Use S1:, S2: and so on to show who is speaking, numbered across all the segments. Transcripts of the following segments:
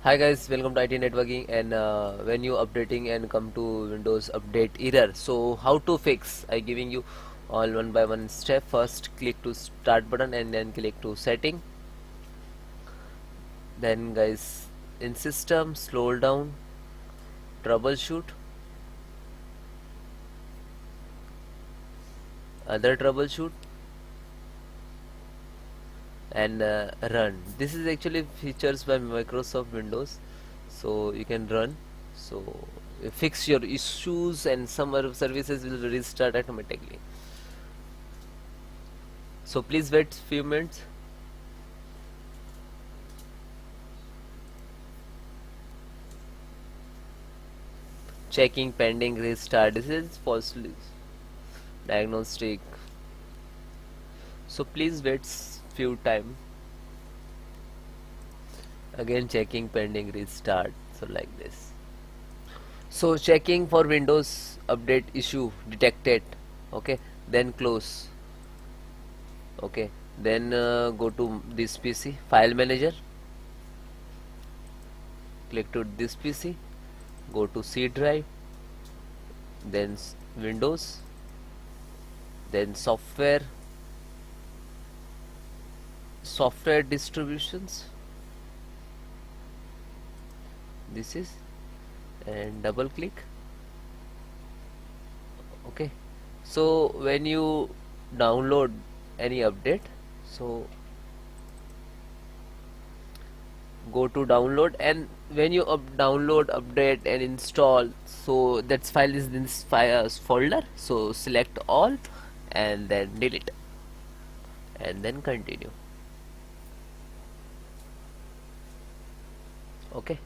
S1: Hi guys, welcome to IT networking. And when you updating and come to Windows update error, so how to fix? I giving you all one by one step. First click to start button and then click to setting. Then guys, in system, scroll down, troubleshoot, other troubleshoot, and run. This is actually features by Microsoft Windows, so you can run. So fix your issues and some other services will restart automatically. So please wait few minutes. Checking pending restart. This is falsely diagnostic. So please wait few time. Again checking pending restart. So like this. So checking for Windows update issue detected. Okay. Then close. Okay. Then go to this PC file manager. Click to this PC. Go to C drive. Then Windows. Then software distributions, this is, and double click. Okay, so when you download any update, so go to download, and when you download update and install, so that file is in this folder, so select all and then delete and then continue. Okay,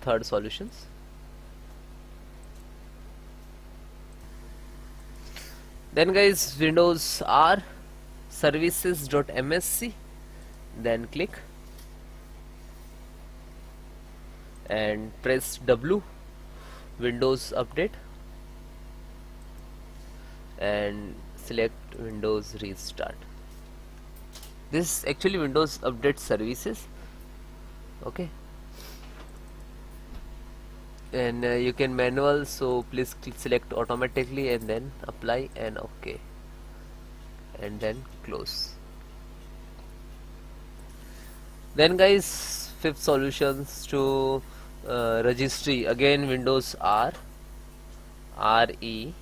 S1: third solutions. Then guys, Windows R services.msc, then click and press W, Windows update, and select Windows restart. This is actually Windows update services. Okay, and you can manual, so please select automatically and then apply and OK, and then close. Then guys, fifth solutions to registry. Again Windows R REGEDIT,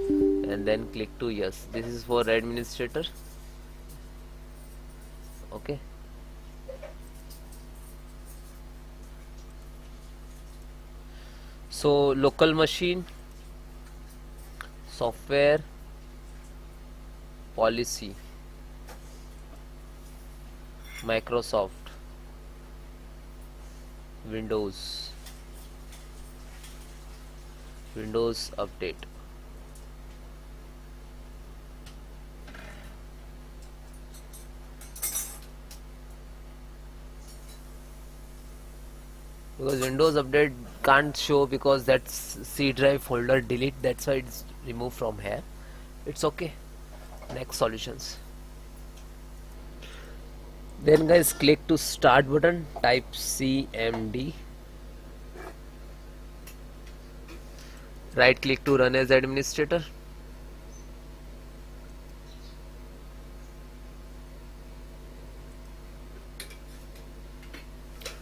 S1: and then click to yes. This is for administrator. Okay, so local machine, software, policy, Microsoft, Windows update. Because Windows update can't show because that's C drive folder delete, that's why it's removed from here. It's okay. Next solutions. Then guys, click to start button, type CMD, right click to run as administrator,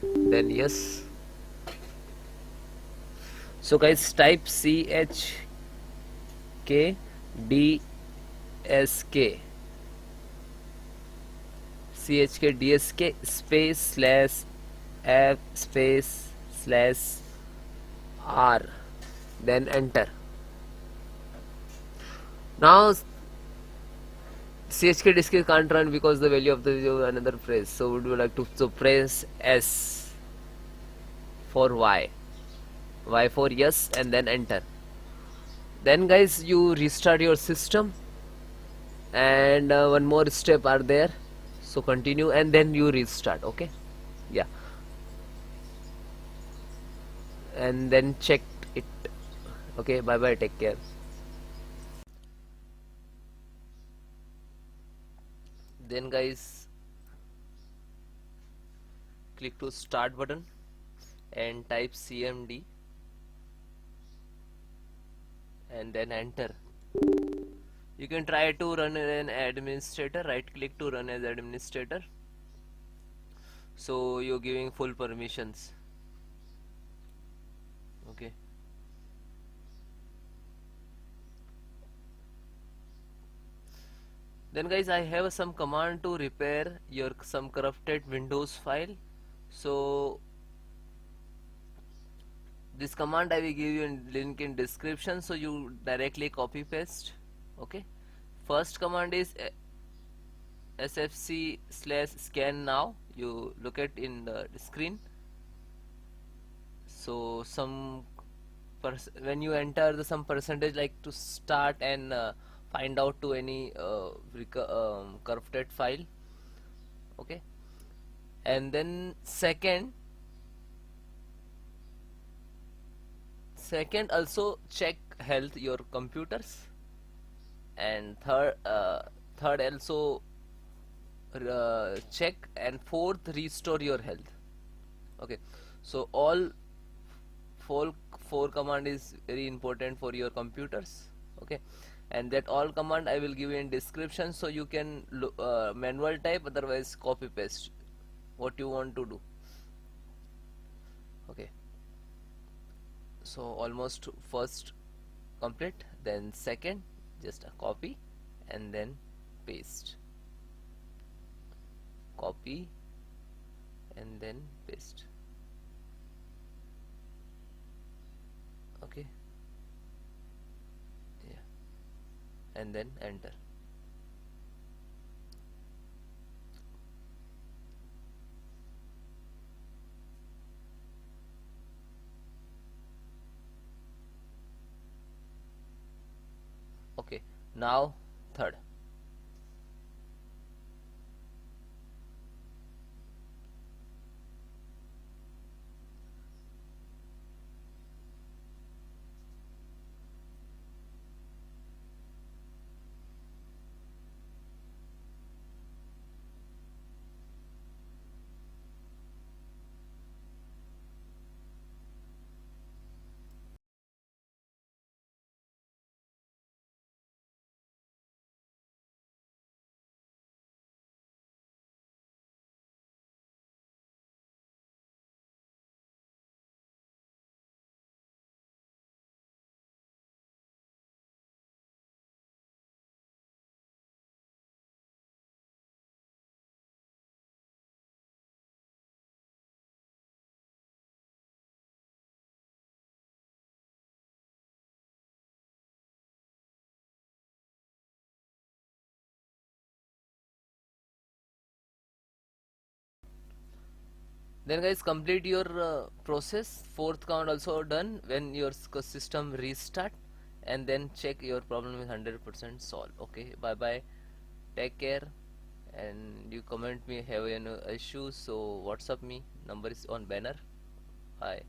S1: then yes. So guys, type CHKDSK space slash F space slash R, then enter. Now CHKDSK can't run because the value of the another phrase, so would you like to press S for Y for yes, and then enter. Then guys, you restart your system, and one more step are there, so continue and then you restart. Okay, yeah, and then check it Okay, bye bye, take care. Then guys, click to start button and type CMD and then enter. You can try to run an administrator, right click to run as administrator, so you're giving full permissions. Okay, then guys, I have some command to repair your some corrupted Windows file. So this command I will give you in link in description, so you directly copy paste. Okay, first command is sfc slash scan now. You look at in the screen. So some when you enter the some percentage like to start and find out to any corrupted file. Okay, and then second also check health your computers, and third also check, and fourth restore your health. Okay, so all four four command is very important for your computers. Okay, and that all command I will give you in description, so you can manual type, otherwise copy paste what you want to do. Okay, so almost first complete, then second just a copy and then paste, copy and then paste. Okay, yeah, and then enter. Okay, now third. Then guys, complete your process. Fourth count also done. When your system restart, and then check your problem is 100% solved. Okay, bye bye, take care, and you comment me have any issues, so WhatsApp me, number is on banner. Bye.